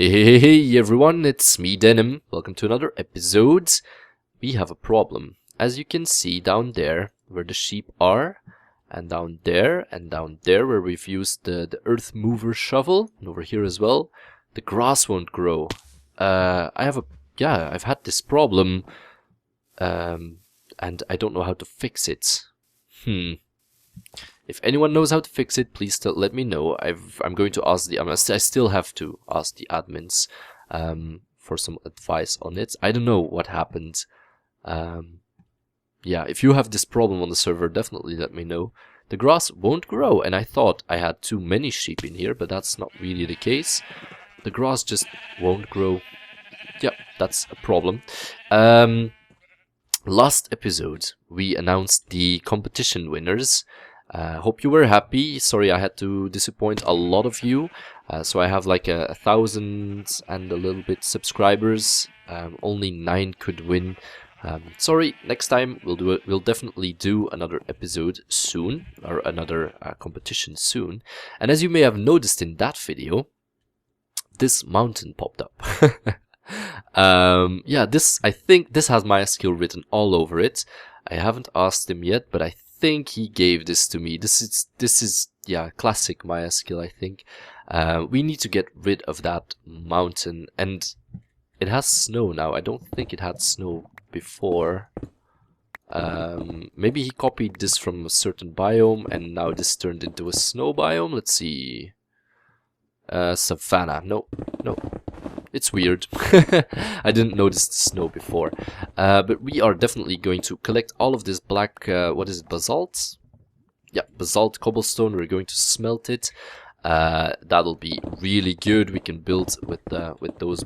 Hey everyone, it's me Denim. Welcome to another episode. We have a problem. As you can see down there where the sheep are, and down there where we've used the earth mover shovel, and over here as well, the grass won't grow. I've had this problem, and I don't know how to fix it. If anyone knows how to fix it, please let me know. I'm going to ask I still have to ask the admins for some advice on it. I don't know what happened. Yeah, if you have this problem on the server, definitely let me know. The grass won't grow, and I thought I had too many sheep in here, but that's not really the case. The grass just won't grow. Yeah, that's a problem. Last episode, we announced the competition winners. Hope you were happy. Sorry I had to disappoint a lot of you. So I have like 1,000 and a little bit subscribers. Only 9 could win. Sorry, next time we'll do it. We'll definitely do another episode soon, or another competition soon. And as you may have noticed in that video, this mountain popped up. Yeah, I think this has my skill written all over it. I haven't asked him yet, but I think he gave this to me. This is yeah, classic Maya skill, I think. We need to get rid of that mountain, and it has snow now. I don't think it had snow before. Maybe he copied this from a certain biome and now this turned into a snow biome. Let's see. Savannah. No. It's weird. I didn't notice the snow before. But we are definitely going to collect all of this black, what is it, basalt? Yeah, basalt cobblestone. We're going to smelt it. That'll be really good. We can build with those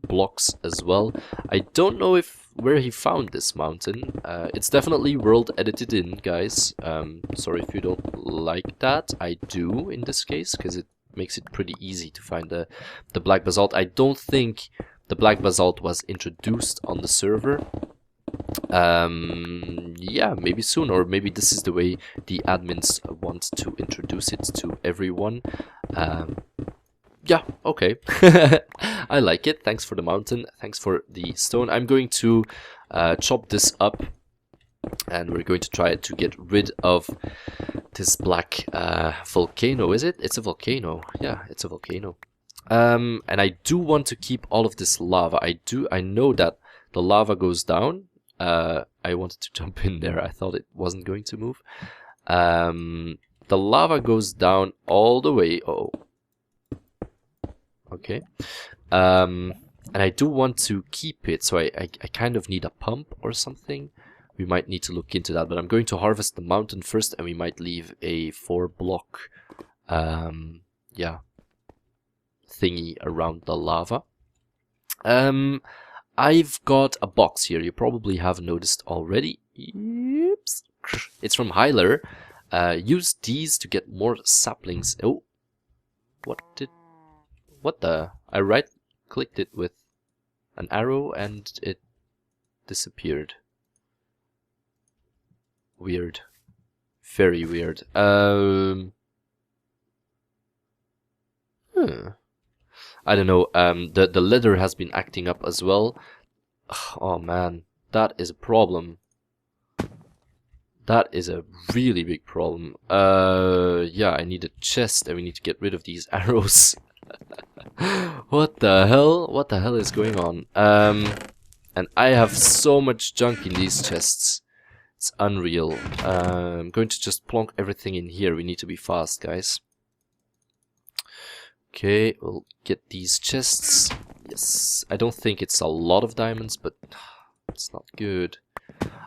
blocks as well. I don't know where he found this mountain. It's definitely world edited in, guys. Sorry if you don't like that. I do in this case, because it makes it pretty easy to find the black basalt. I don't think the black basalt was introduced on the server. Yeah, maybe soon, or maybe this is the way the admins want to introduce it to everyone. Yeah, okay. I like it. Thanks for the mountain. Thanks for the stone. I'm going to chop this up, and we're going to try to get rid of this black volcano. Is it? It's a volcano. Yeah, it's a volcano. And I do want to keep all of this lava. I know that the lava goes down. I wanted to jump in there. I thought it wasn't going to move. The lava goes down all the way. Oh, okay. And I do want to keep it, so I kind of need a pump or something. We might need to look into that, but I'm going to harvest the mountain first, and we might leave a 4-block yeah, thingy around the lava. I've got a box here. You probably have noticed already. Oops. It's from Hyler. Use these to get more saplings. Oh, what the? I right-clicked it with an arrow and it disappeared. Weird. Very weird. I don't know. The leather has been acting up as well. Oh man, that is a problem. That is a really big problem. Yeah, I need a chest, and we need to get rid of these arrows. What the hell? What the hell is going on? And I have so much junk in these chests. It's unreal. I'm going to just plonk everything in here. We need to be fast, guys. Okay, we'll get these chests. Yes, I don't think it's a lot of diamonds, but it's not good.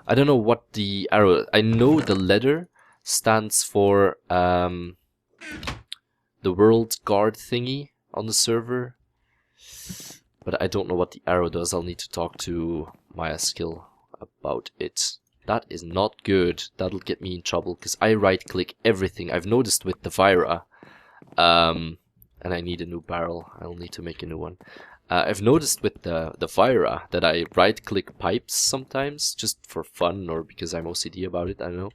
I don't know what the arrow... I know the letter stands for the world guard thingy on the server, but I don't know what the arrow does. I'll need to talk to Maya Skill about it. That is not good. That'll get me in trouble, because I right-click everything. I've noticed with the Vira. And I need a new barrel. I'll need to make a new one. I've noticed with the Vira that I right-click pipes sometimes, just for fun, or because I'm OCD about it, I don't know.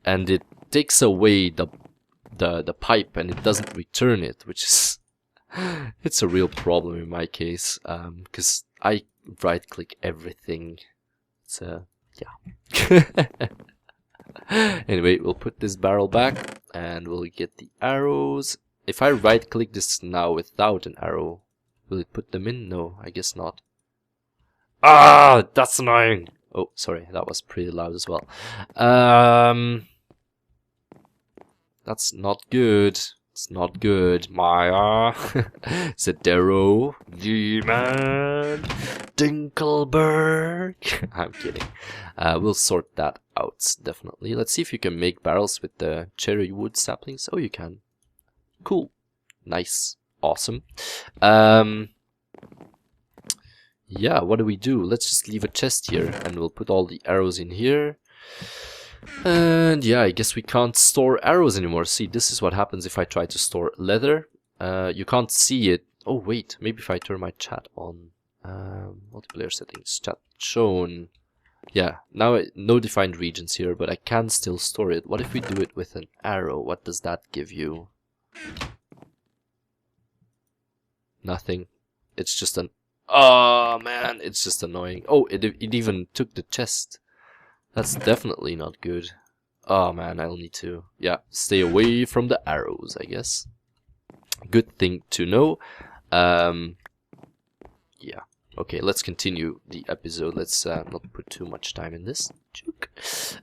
And it takes away the pipe, and it doesn't return it, which is It's a real problem in my case, because I right-click everything. It's yeah. Anyway, we'll put this barrel back, and we'll get the arrows. If I right-click this now without an arrow, will it put them in? No, I guess not. Ah, that's annoying. Oh, sorry, that was pretty loud as well. That's not good. It's not good, Maya. Zedero, Demon, Dinkelberg. I'm kidding. We'll sort that out, definitely. Let's see if you can make barrels with the cherry wood saplings. Oh, you can. Cool. Nice. Awesome. Yeah, what do? Let's just leave a chest here, and we'll put all the arrows in here. And yeah, I guess we can't store arrows anymore. See, this is what happens if I try to store leather. You can't see it. Oh wait, maybe if I turn my chat on. Multiplayer settings, chat shown. Yeah, now no defined regions here, but I can still store it. What if we do it with an arrow? What does that give you? Nothing. It's just an... Oh man, it's just annoying. Oh, it even took the chest. That's definitely not good. Oh man, I'll need to, yeah, stay away from the arrows, I guess. Good thing to know. Yeah, okay, let's continue the episode. Let's not put too much time in this.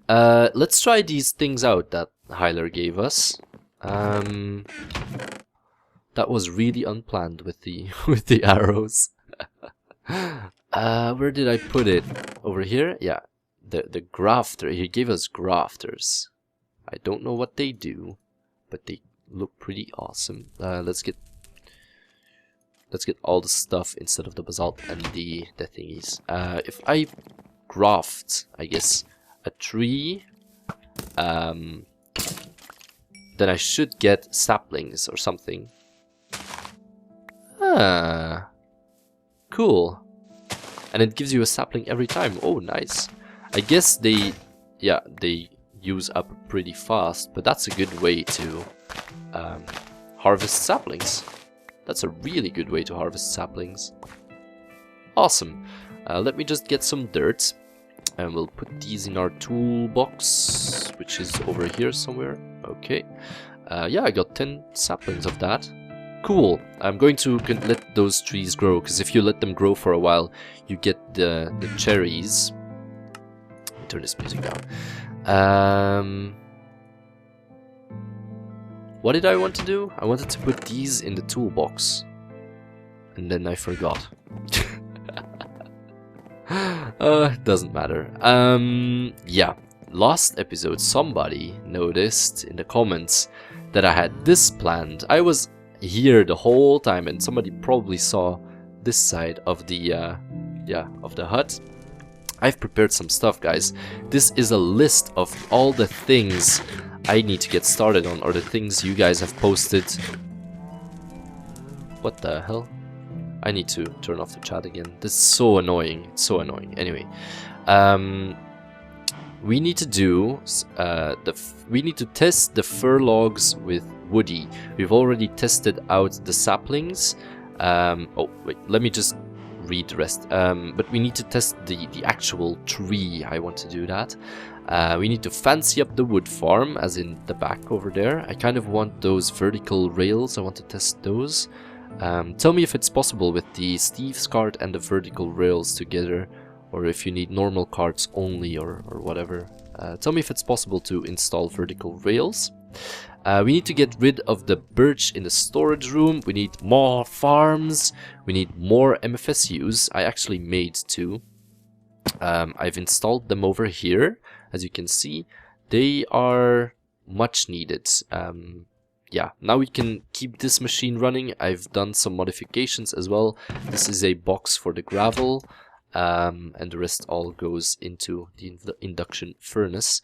Let's try these things out that Hyler gave us. That was really unplanned with the with the arrows. Where did I put it? Over here? Yeah. The grafter, he gave us grafters. I don't know what they do, but they look pretty awesome. Let's get all the stuff instead of the basalt and the thingies. If I graft, I guess, a tree, then I should get saplings or something. Ah, cool. And it gives you a sapling every time. Oh, nice. I guess they use up pretty fast, but that's a good way to harvest saplings. That's a really good way to harvest saplings. Awesome. Let me just get some dirt, and we'll put these in our toolbox, which is over here somewhere. Okay. Yeah, I got 10 saplings of that. Cool. I'm going to let those trees grow, because if you let them grow for a while, you get the cherries. Turn this music down. What did I want to do? I wanted to put these in the toolbox, and then I forgot. Doesn't matter. Yeah, last episode somebody noticed in the comments that I had this planned. I was here the whole time, and somebody probably saw this side of the of the hut. I've prepared some stuff, guys. This is a list of all the things I need to get started on, or the things you guys have posted. What the hell? I need to turn off the chat again. This is so annoying. It's so annoying. Anyway, we need to do we need to test the fir logs with Woody. We've already tested out the saplings. Oh wait, let me just read the rest. But we need to test the actual tree. I want to do that. We need to fancy up the wood farm, as in the back over there. I kind of want those vertical rails. I want to test those. Tell me if it's possible with the Steve's cart and the vertical rails together, or if you need normal carts only, or whatever. Tell me if it's possible to install vertical rails. We need to get rid of the birch in the storage room. We need more farms. We need more MFSUs. I actually made 2. I've installed them over here. As you can see, they are much needed. Yeah, now we can keep this machine running. I've done some modifications as well. This is a box for the gravel, and the rest all goes into the induction furnace.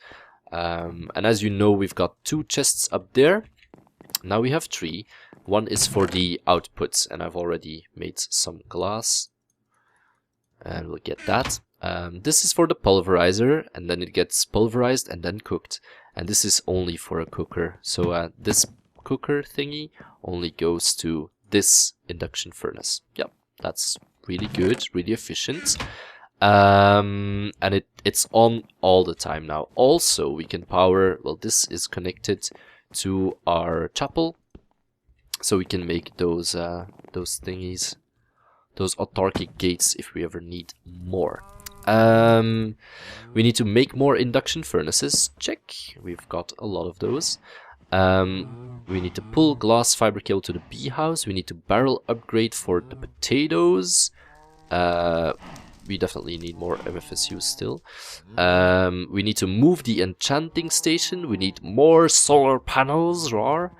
And as you know, we've got 2 chests up there. Now we have 3. One is for the outputs, and I've already made some glass, and we'll get that. This is for the pulverizer, and then it gets pulverized and then cooked. And this is only for a cooker. So this cooker thingy only goes to this induction furnace. Yep, that's really good, really efficient. And it's on all the time now. Also, we can power, well, this is connected to our chapel, so we can make those thingies, those autarkic gates if we ever need more. We need to make more induction furnaces. Check, we've got a lot of those. We need to pull glass fiber cable to the bee house. We need to barrel upgrade for the potatoes. We definitely need more MFSU still. We need to move the enchanting station. We need more solar panels, rawr.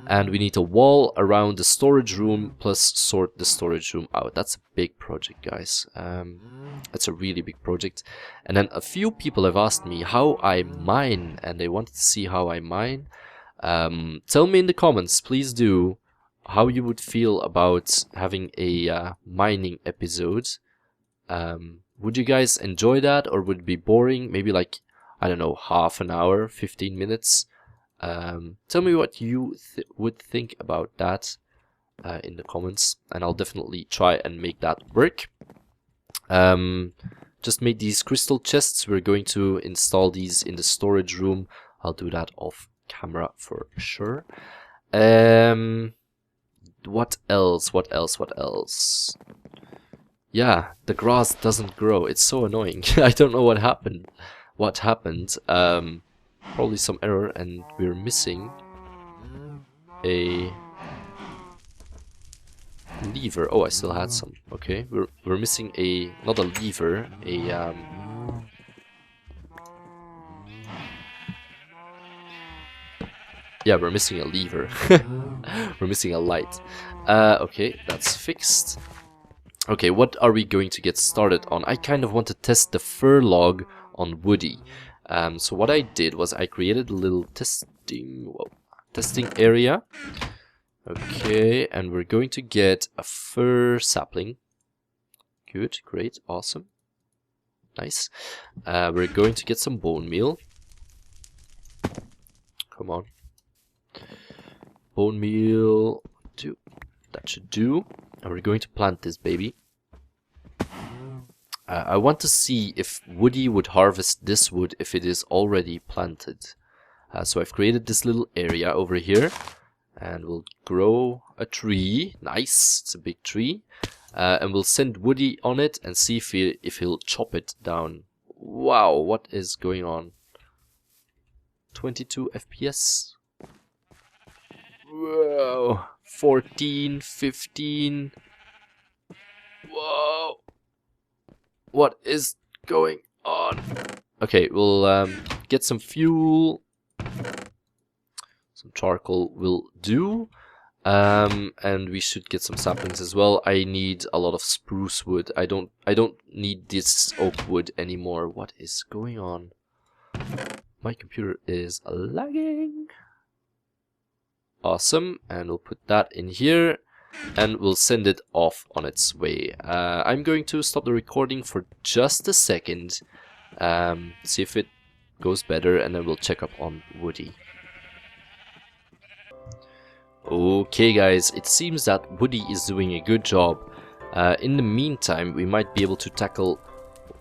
And we need a wall around the storage room, plus sort the storage room out. That's a big project, guys. That's a really big project. And then a few people have asked me how I mine, and they wanted to see how I mine. Tell me in the comments, please do, how you would feel about having a mining episode. Would you guys enjoy that, or would it be boring? Maybe like, I don't know, half an hour, 15 minutes. Tell me what you would think about that in the comments, and I'll definitely try and make that work. Just made these crystal chests. We're going to install these in the storage room. I'll do that off camera for sure. What else? What else? Yeah, the grass doesn't grow. It's so annoying. I don't know what happened. Probably some error, and we're missing a lever. Oh, I still had some. Okay, we're missing a, not a lever, a yeah, we're missing a lever. We're missing a light. Okay, that's fixed. Okay, what are we going to get started on? I kind of want to test the fur log on Woody. So what I did was I created a little testing area. Okay, and we're going to get a fir sapling. Good, great, awesome. Nice. We're going to get some bone meal. Come on. Bone meal, that should do. And we're going to plant this baby. I want to see if Woody would harvest this wood if it is already planted. So I've created this little area over here, and we'll grow a tree. Nice, it's a big tree. And we'll send Woody on it and see if he'll chop it down. Wow, what is going on? 22 FPS. Whoa, 14, 15. Whoa. What is going on? Okay, we'll get some fuel. Some charcoal will do. And we should get some saplings as well. I need a lot of spruce wood. I don't need this oak wood anymore. What is going on? My computer is lagging. Awesome, and we'll put that in here, and we'll send it off on its way. I'm going to stop the recording for just a second, see if it goes better, and then we'll check up on Woody. Okay guys, it seems that Woody is doing a good job. In the meantime, we might be able to tackle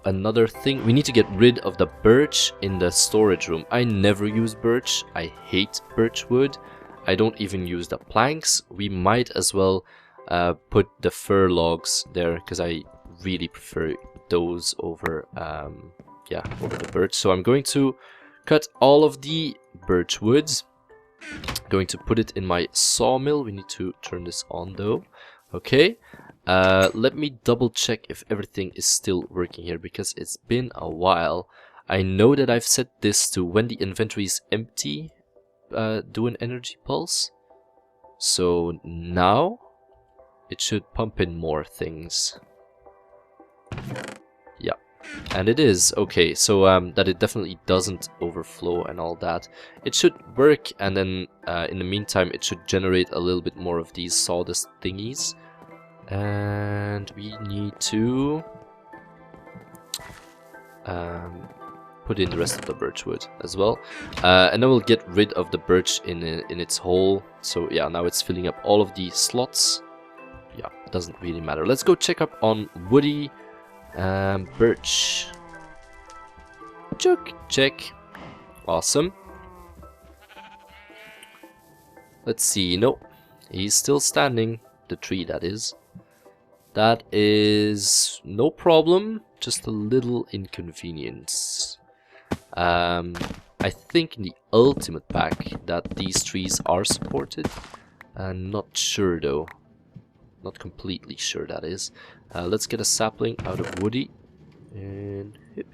another thing. We need to get rid of the birch in the storage room. I never use birch. I hate birch wood. I don't even use the planks. We might as well put the fir logs there, because I really prefer those over over the birch. So I'm going to cut all of the birch woods. Going to put it in my sawmill. We need to turn this on though. Okay. Let me double check if everything is still working here, because it's been a while. I know that I've set this to when the inventory is empty, do an energy pulse. So now it should pump in more things. Yeah, and it is okay. So that it definitely doesn't overflow and all that. It should work, and then in the meantime it should generate a little bit more of these sawdust thingies. And we need to put in the rest of the birch wood as well, and then we'll get rid of the birch in its hole. So yeah, now it's filling up all of the slots. doesn't really matter. Let's go check up on woody birch. Check. Awesome. Let's see. No, he's still standing. The tree, that is. That is no problem. Just a little inconvenience. I think in the ultimate pack that these trees are supported. Not sure though. Not completely sure, that is. Let's get a sapling out of woody. And hip.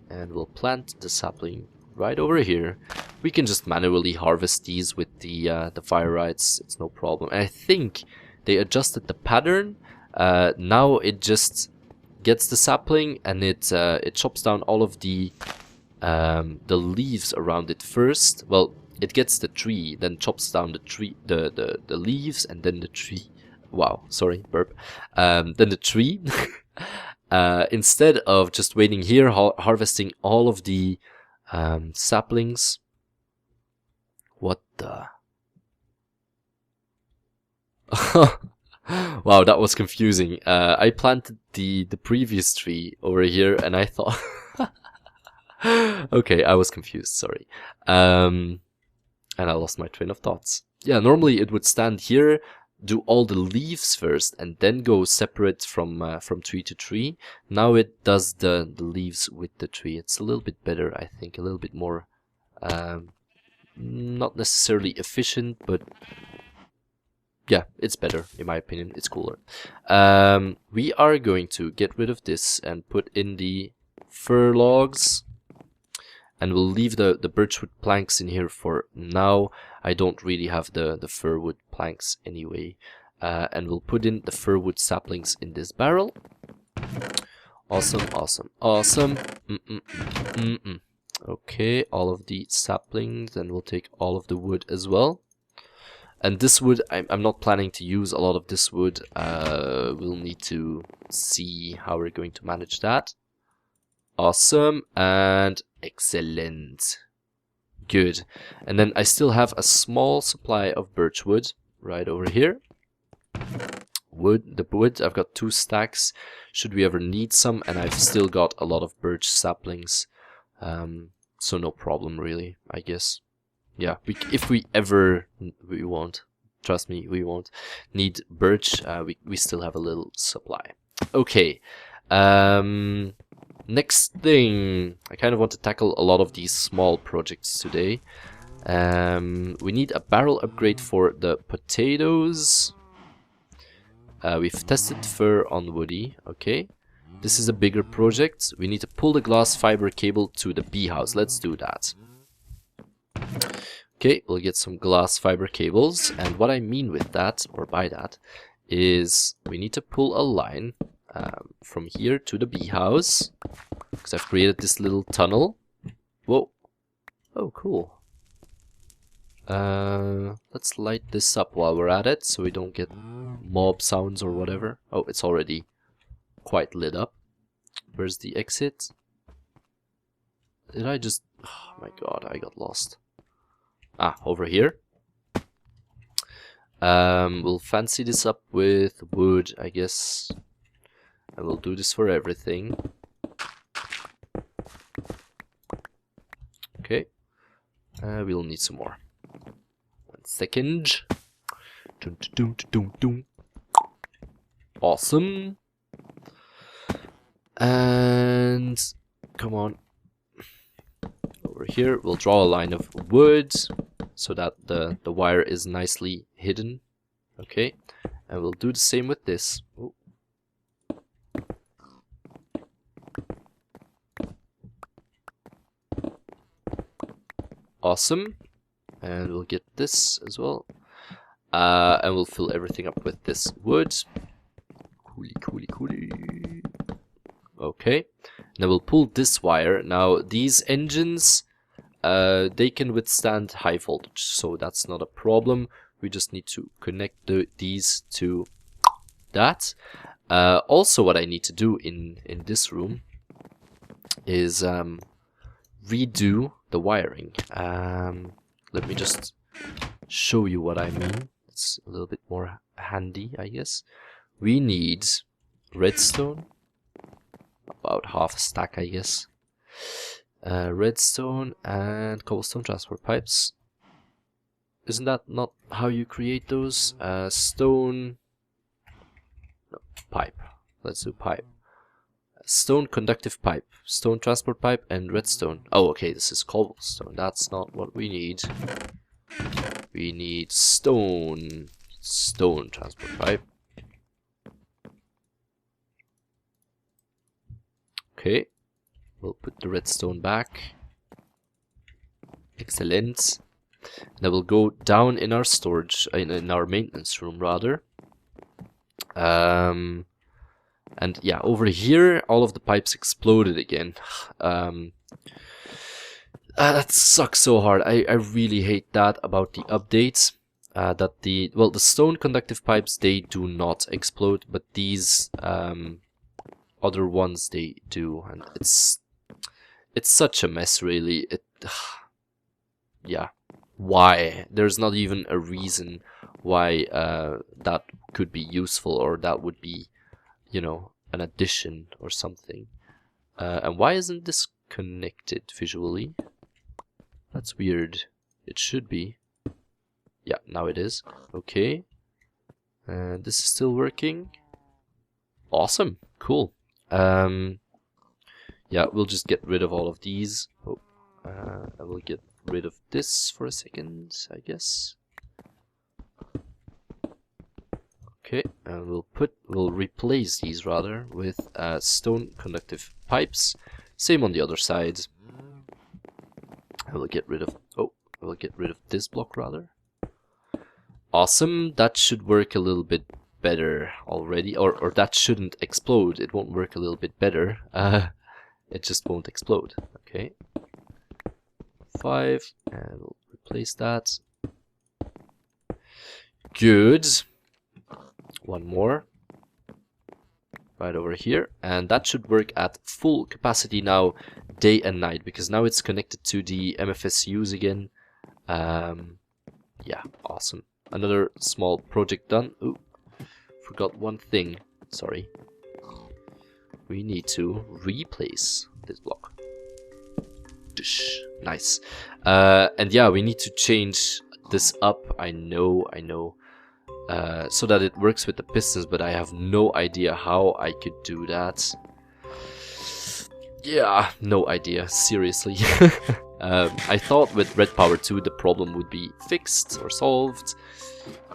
And we'll plant the sapling right over here. We can just manually harvest these with the fire rights. It's no problem. And I think they adjusted the pattern. Now it just gets the sapling and it chops down all of the leaves around it first. Well, it gets the tree, then chops down the tree, the leaves, and then the tree. Wow, sorry, burp. Then the tree. Instead of just waiting here, harvesting all of the saplings. What the? Wow, that was confusing. I planted the previous tree over here, and I thought. Okay, I was confused. Sorry. And I lost my train of thoughts. Yeah, normally it would stand here, do all the leaves first, and then go separate from tree to tree. Now it does the leaves with the tree. It's a little bit better, I think. A little bit more, not necessarily efficient, but yeah, it's better in my opinion. It's cooler. We are going to get rid of this and put in the fir logs. And we'll leave the birchwood planks in here for now. I don't really have the firwood planks anyway. And we'll put in the firwood saplings in this barrel. Awesome. Okay, all of the saplings, and we'll take all of the wood as well. And this wood, I'm not planning to use a lot of this wood. We'll need to see how we're going to manage that. Awesome, and excellent. Good. And then I still have a small supply of birchwood right over here. The wood, I've got 2 stacks, should we ever need some, and I've still got a lot of birch saplings. So no problem really, I guess. Yeah, if we ever, we won't. Trust me, we won't need birch. We still have a little supply. Okay. Next thing, I kind of want to tackle a lot of these small projects today. We need a barrel upgrade for the potatoes. We've tested fir on woody. Okay, this is a bigger project. We need to pull the glass fiber cable to the bee house. Let's do that. Okay, we'll get some glass fiber cables, and what I mean with that, or by that, is we need to pull a line from here to the bee house, because I've created this little tunnel. Whoa. Oh, cool. Let's light this up while we're at it, so we don't get mob sounds or whatever. Oh, it's already quite lit up. Where's the exit? Did I just... Oh my god, I got lost. Ah, over here. We'll fancy this up with wood, I guess. And we'll do this for everything. Okay. We'll need some more. 1 second. Dun, dun, dun, dun, dun. Awesome. And come on. Over here, we'll draw a line of wood so that the wire is nicely hidden. Okay. And we'll do the same with this. Oh. Awesome. And we'll get this as well. And we'll fill everything up with this wood. Coolie. Okay. Now we'll pull this wire. Now these engines, they can withstand high voltage, so that's not a problem. We just need to connect these to that. Also, what I need to do in this room is redo the wiring. Let me just show you what I mean. It's a little bit more handy, I guess. We need redstone, about half a stack, I guess. Redstone and cobblestone transport pipes. Isn't that not how you create those? Stone... No, pipe. Let's do pipe. Stone conductive pipe, stone transport pipe, and redstone. Oh, okay, this is cobblestone. That's not what we need. We need stone transport pipe. Okay, we'll put the redstone back. Excellent. Then we'll go down in our storage, in our maintenance room rather. And yeah, over here, all of the pipes exploded again. That sucks so hard. I really hate that about the updates. That the stone conductive pipes, they do not explode, but these other ones, they do. And it's such a mess, really. Yeah. Why? There's not even a reason why that could be useful, or that would be, you know, an addition or something. And why isn't this connected visually? That's weird. It should be. Yeah, now it is. Okay. And this is still working. Awesome. Cool. Yeah, we'll just get rid of all of these. Oh, I will get rid of this for a second, I guess. Okay, and we'll replace these rather with stone conductive pipes. Same on the other side. I will get rid of this block rather. Awesome, that should work a little bit better already, or that shouldn't explode. It won't work a little bit better. It just won't explode. Okay. 5, and we'll replace that. Good. One more. Right over here, and that should work at full capacity now, day and night, because now it's connected to the MFSUs again. Yeah, awesome. Another small project done. Ooh, forgot one thing. Sorry. We need to replace this block. Nice. And yeah, we need to change this up. I know. So that it works with the pistons, but I have no idea how I could do that. Yeah, no idea, seriously. I thought with Red Power 2 the problem would be fixed or solved.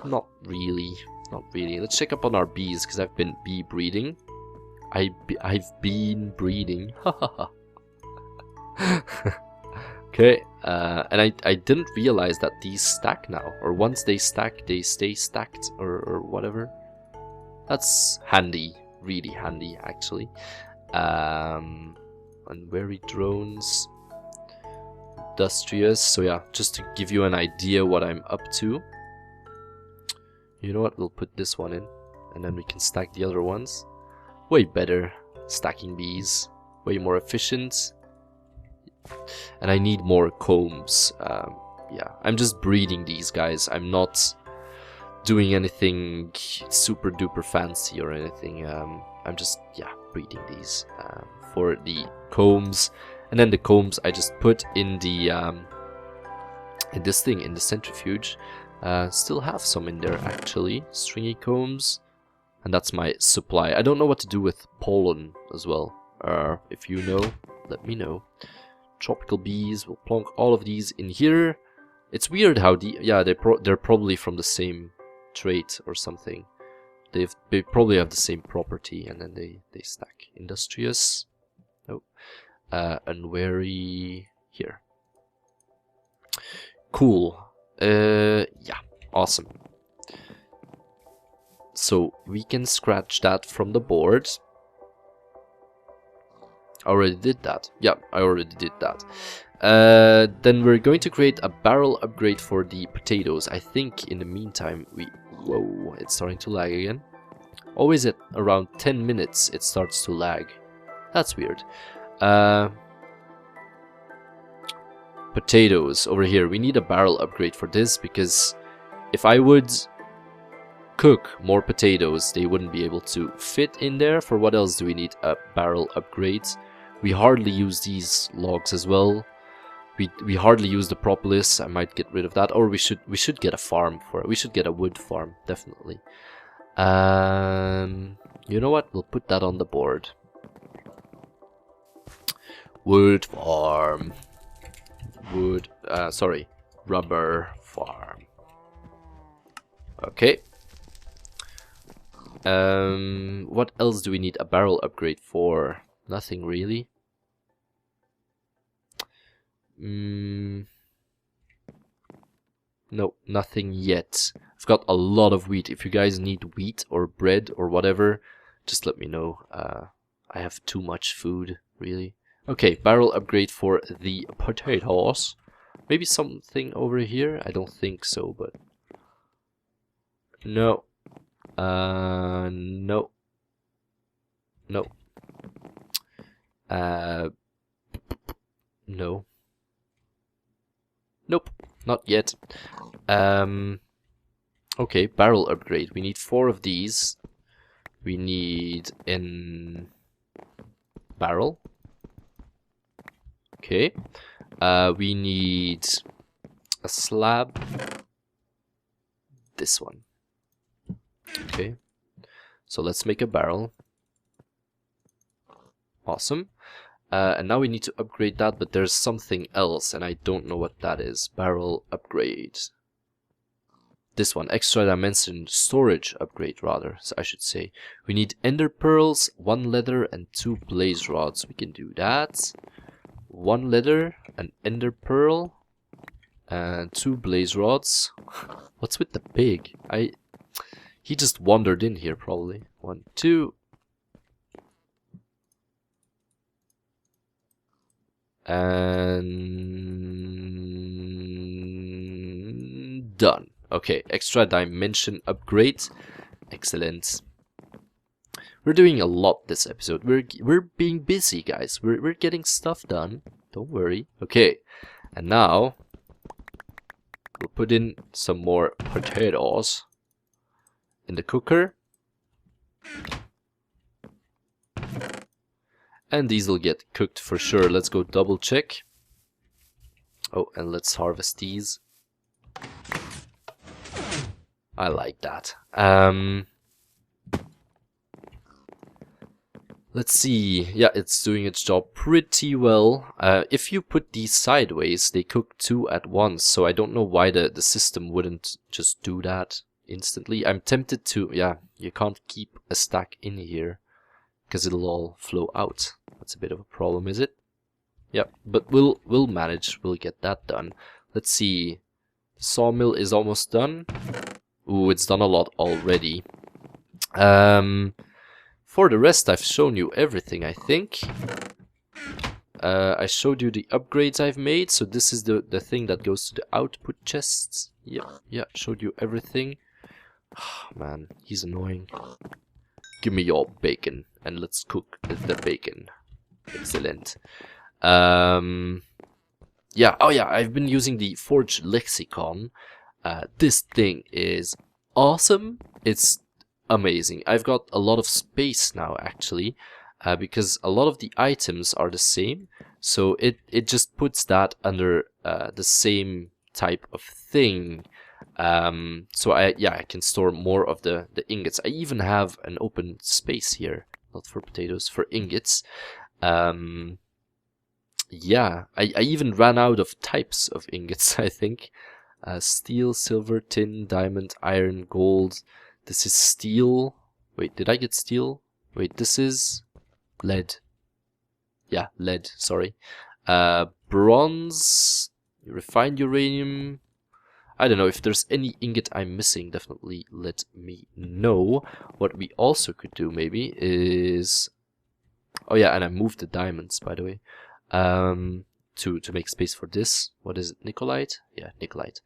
Not really. Let's check up on our bees, because I've been bee breeding. I've been breeding. Okay, and I didn't realize that these stack now, or once they stack, they stay stacked, or whatever. That's handy, really handy, actually. Unwary drones, industrious. So yeah, just to give you an idea what I'm up to. You know what? We'll put this one in, and then we can stack the other ones. Way better, stacking bees, way more efficient. And I need more combs. Yeah, I'm just breeding these guys. I'm not doing anything super duper fancy or anything. I'm just, yeah, breeding these for the combs. And then the combs I just put in the in this thing, in the centrifuge. Still have some in there actually, stringy combs. And that's my supply. I don't know what to do with pollen as well. If you know, let me know. Tropical bees, we'll plonk all of these in here. It's weird how they're probably from the same trait or something. They probably have the same property, and then they stack. Industrious, no, unwary here. Cool. Yeah, awesome. So we can scratch that from the board. I already did that. Yeah, I already did that. Then we're going to create a barrel upgrade for the potatoes. I think in the meantime whoa, it's starting to lag again. Always at around 10 minutes it starts to lag. That's weird. Potatoes over here. We need a barrel upgrade for this, because if I would cook more potatoes, they wouldn't be able to fit in there. For what else do we need a barrel upgrade? We hardly use these logs as well. We hardly use the propolis. I might get rid of that, or we should get a farm for it. We should get a wood farm, definitely. You know what? We'll put that on the board. Wood farm. Wood. Sorry, rubber farm. Okay. What else do we need a barrel upgrade for? Nothing really. No, nothing yet. I've got a lot of wheat. If you guys need wheat or bread or whatever, just let me know. I have too much food, really. Okay, barrel upgrade for the potatoes. Maybe something over here? I don't think so, but... No. No. No. No. Nope, not yet. Okay, barrel upgrade. We need 4 of these. We need in barrel. Okay. We need a slab. This one. Okay. So let's make a barrel. Awesome. And now we need to upgrade that, but there's something else, and I don't know what that is. Barrel upgrade. This one, extra dimension storage upgrade, rather, so I should say. We need ender pearls, 1 leather, and 2 blaze rods. We can do that. 1 leather, an ender pearl, and 2 blaze rods. What's with the pig? He just wandered in here, probably. 1, 2. And done. Okay, extra dimension upgrade. Excellent. We're doing a lot this episode. We're being busy, guys. We're getting stuff done. Don't worry. Okay, and now we'll put in some more potatoes in the cooker. And these will get cooked for sure. Let's go double check. Oh, and let's harvest these. I like that. Let's see. Yeah, it's doing its job pretty well. If you put these sideways, they cook 2 at once. So I don't know why the system wouldn't just do that instantly. I'm tempted to... Yeah, you can't keep a stack in here, because it'll all flow out. That's a bit of a problem, is it? Yep, but we'll manage. We'll get that done. Let's see. The sawmill is almost done. Ooh, it's done a lot already. For the rest, I've shown you everything, I think. I showed you the upgrades I've made. So this is the thing that goes to the output chests. Yep, yeah, showed you everything. Man, he's annoying. Give me your bacon and let's cook the bacon. Excellent. Yeah, oh yeah, I've been using the Forge Lexicon. This thing is awesome. It's amazing. I've got a lot of space now, actually, because a lot of the items are the same. So it just puts that under the same type of thing. So I can store more of the ingots. I even have an open space here, not for potatoes, for ingots. Yeah, I even ran out of types of ingots, I think. Steel, silver, tin, diamond, iron, gold. This is steel. Wait, did I get steel? Wait, this is lead. Yeah, lead, sorry. Bronze, refined uranium. I don't know if there's any ingot I'm missing. Definitely let me know. What we also could do maybe is... Oh yeah, and I moved the diamonds, by the way. To make space for this. What is it? Nicolite? Yeah, Nicolite.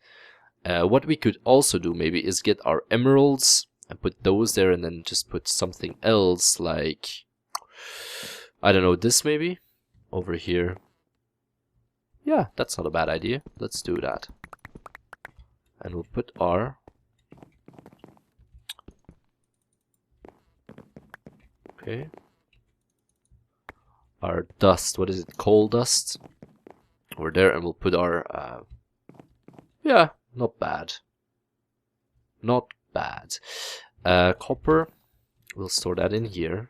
What we could also do maybe is get our emeralds and put those there, and then just put something else like, I don't know, this maybe over here. Yeah, that's not a bad idea. Let's do that. And we'll put our Okay. Our dust, what is it? Coal dust. Over there, and we'll put our... yeah, not bad. Not bad. Copper, we'll store that in here.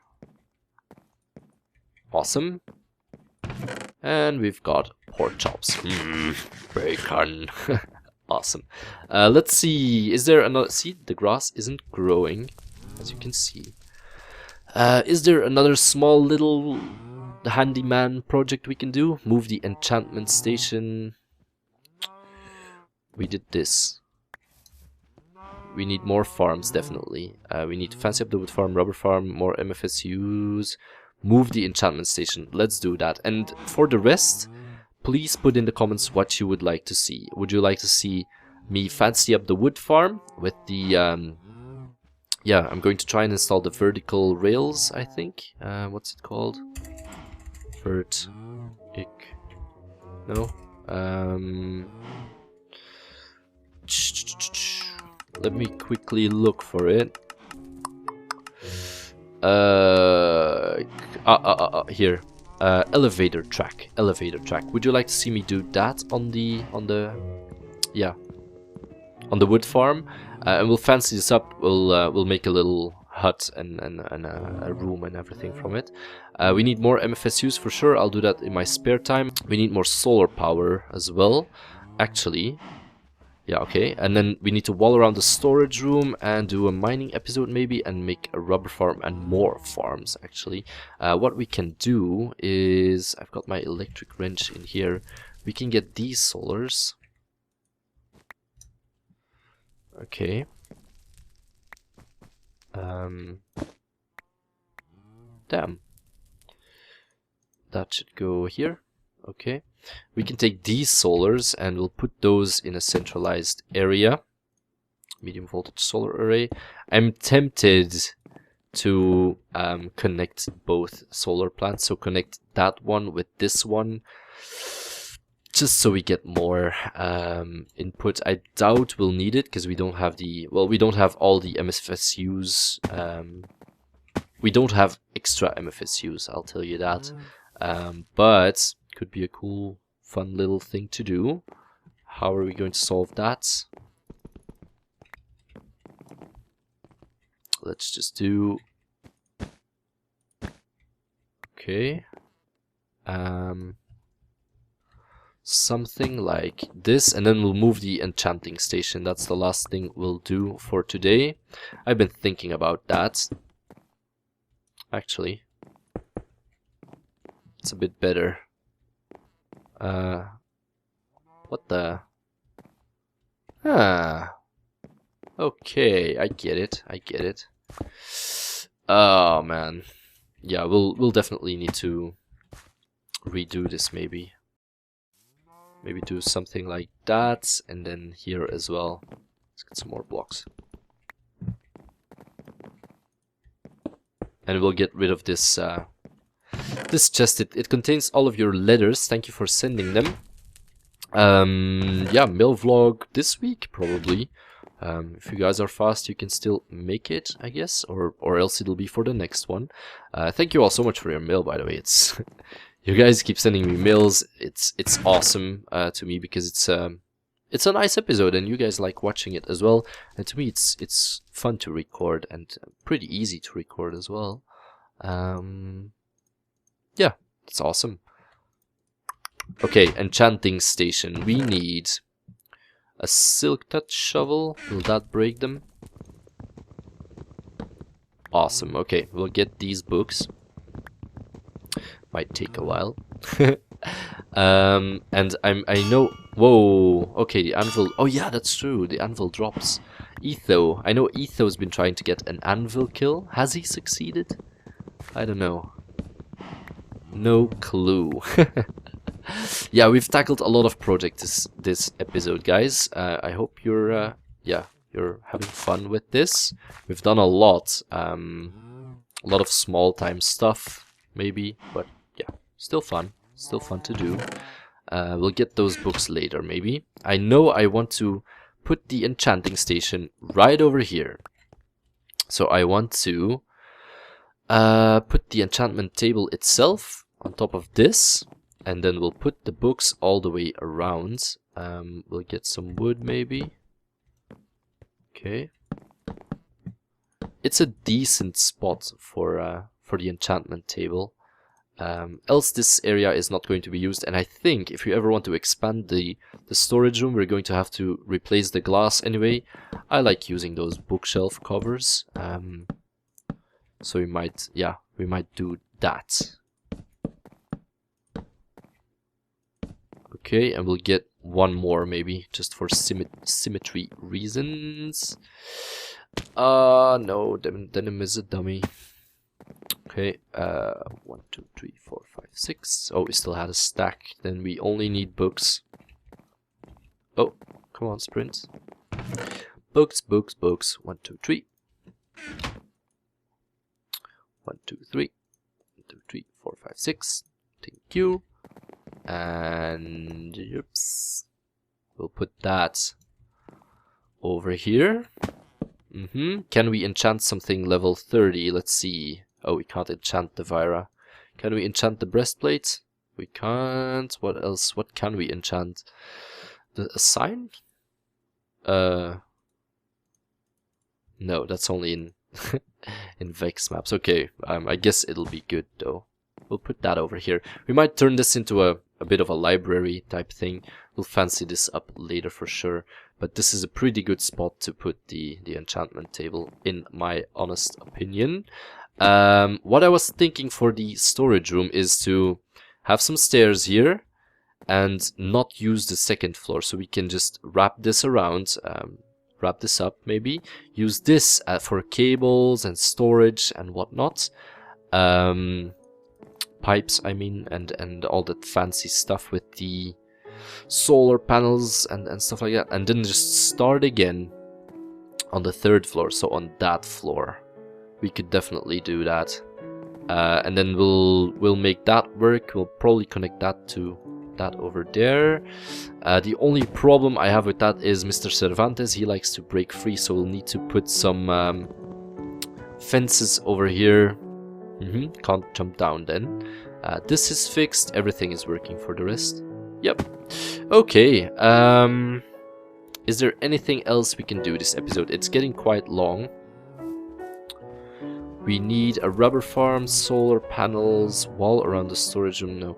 Awesome. And we've got pork chops. Bacon. Awesome. Let's see. Is there another... See, the grass isn't growing, as you can see. Is there another small little handyman project we can do? Move the enchantment station. We did this. We need more farms, definitely. We need to fancy up the wood farm, rubber farm, more MFSUs. Move the enchantment station. Let's do that. And for the rest, please put in the comments what you would like to see. Would you like to see me fancy up the wood farm with the... yeah, I'm going to try and install the vertical rails, I think. What's it called? No? Let me quickly look for it. Here. Elevator track. Elevator track. Would you like to see me do that on the wood farm? And we'll fancy this up. We'll make a little hut and a room and everything from it. We need more MFSUs for sure. I'll do that in my spare time. We need more solar power as well, actually. Yeah, okay. And then we need to wall around the storage room and do a mining episode maybe, and make a rubber farm and more farms, actually. What we can do is... I've got my electric wrench in here. We can get these solars. Okay. Damn. That should go here. Okay. We can take these solars and we'll put those in a centralized area. Medium voltage solar array. I'm tempted to connect both solar plants. So connect that one with this one, just so we get more input. I doubt we'll need it because we don't have the... Well, we don't have all the MFSUs. We don't have extra MFSUs, I'll tell you that. But could be a cool, fun little thing to do. How are we going to solve that? Let's just do... Okay. Something like this, and then we'll move the enchanting station. That's the last thing we'll do for today. I've been thinking about that. Actually, it's a bit better. What the? Okay, I get it. I get it. Oh man, yeah, we'll definitely need to redo this maybe. Maybe do something like that, and then here as well. Let's get some more blocks. And we'll get rid of this this chest. It contains all of your letters. Thank you for sending them. Yeah, mail vlog this week probably. If you guys are fast, you can still make it, I guess, or else it'll be for the next one. Thank you all so much for your mail, by the way. It's you guys keep sending me mails. It's awesome to me, because it's a nice episode and you guys like watching it as well. And to me, it's fun to record and pretty easy to record as well. Yeah, it's awesome. Okay, enchanting station. We need a silk touch shovel. Will that break them? Awesome. Okay, we'll get these books. Might take a while. And I know... Whoa, okay, the anvil... Oh yeah, that's true, the anvil drops. Etho. I know Etho's been trying to get an anvil kill. Has he succeeded? I don't know. No clue. Yeah, we've tackled a lot of projects this episode, guys. I hope you're having fun with this. We've done a lot of small time stuff, maybe, but yeah, still fun to do. We'll get those books later, maybe. I know I want to put the enchanting station right over here. So I want to put the enchantment table itself on top of this, and then we'll put the books all the way around. We'll get some wood maybe. Okay. It's a decent spot for the enchantment table. Else this area is not going to be used, and I think if you ever want to expand the storage room, we're going to have to replace the glass anyway. I like using those bookshelf covers, so we might do that. Okay, and we'll get one more maybe, just for symmetry reasons. No, Denim is a dummy. Okay, 1, 2, 3, 4, 5, 6. Oh, we still had a stack. Then we only need books. Oh, come on, sprint. Books, books, books. 1, 2, 3. 1, 2, 3. 1, 2, 3, 4, 5, 6. Thank you. And oops, we'll put that over here. Can we enchant something level 30? Let's see. Oh, we can't enchant the Vira. Can we enchant the breastplate? We can't. What else? What can we enchant? A sign? No, that's only in in Vex maps. Okay, I guess it'll be good though. We'll put that over here. We might turn this into a bit of a library type thing. We'll fancy this up later for sure. But this is a pretty good spot to put the enchantment table, in my honest opinion. What I was thinking for the storage room is to have some stairs here and not use the second floor. So we can just wrap this around, wrap this up maybe. Use this for cables and storage and whatnot. Pipes, I mean, and all that fancy stuff with the solar panels and stuff like that. And then just start again on the 3rd floor, so on that floor. We could definitely do that, and then we'll make that work. We'll probably connect that to that over there. The only problem I have with that is Mr. Cervantes. He likes to break free, so we'll need to put some fences over here. Can't jump down then. This is fixed. Everything is working for the rest. Yep. Okay. Is there anything else we can do this episode? It's getting quite long. We need a rubber farm, solar panels, wall around the storage room. No.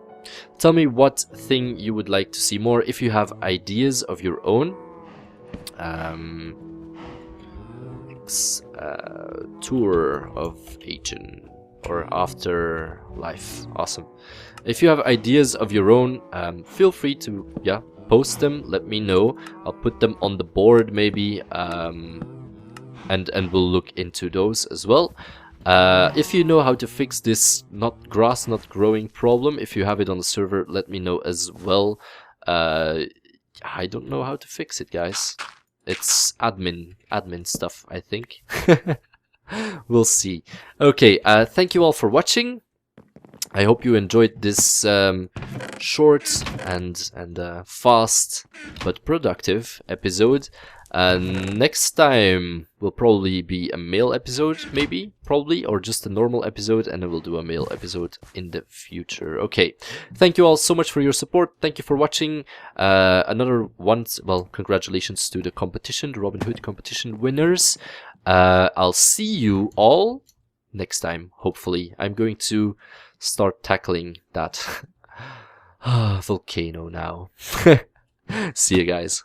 Tell me what thing you would like to see more if you have ideas of your own. Tour of Ancient or Afterlife. Awesome. If you have ideas of your own, feel free to post them. Let me know. I'll put them on the board maybe, and we'll look into those as well. If you know how to fix this grass not growing problem, if you have it on the server, let me know as well. I don't know how to fix it, guys. It's admin stuff, I think. We'll see. Okay, thank you all for watching. I hope you enjoyed this short and fast but productive episode. Next time will probably be a mail episode, probably, or just a normal episode, and then we'll do a mail episode in the future. Okay, thank you all so much for your support. Thank you for watching. Congratulations to the competition, the Robin Hood competition winners. I'll see you all next time, hopefully. I'm going to start tackling that volcano now. See you guys.